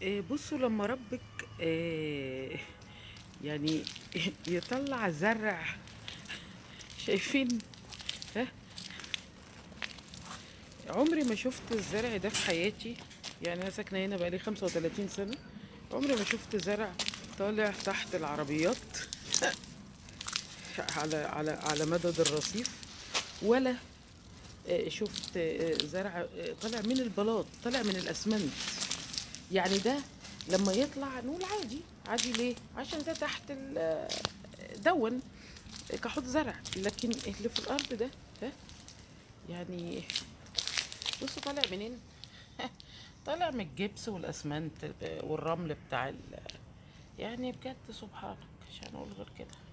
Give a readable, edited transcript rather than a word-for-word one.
بصوا لما ربك يعني يطلع زرع. شايفين؟ ها، عمري ما شفت الزرع ده في حياتي. يعني انا ساكنه هنا بقالي 35 سنه، عمري ما شفت زرع طالع تحت العربيات على مدد الرصيف، ولا شفت زرع طالع من البلاط، طالع من الاسمنت. يعني ده لما يطلع نقول عادي عادي، ليه؟ عشان ده تحت دون كحوض زرع. لكن اللي في الارض ده، ها، يعني بصوا طالع منين. طالع من الجبس والاسمنت والرمل بتاع يعني بجد سبحانك، مش هنقول غير كده.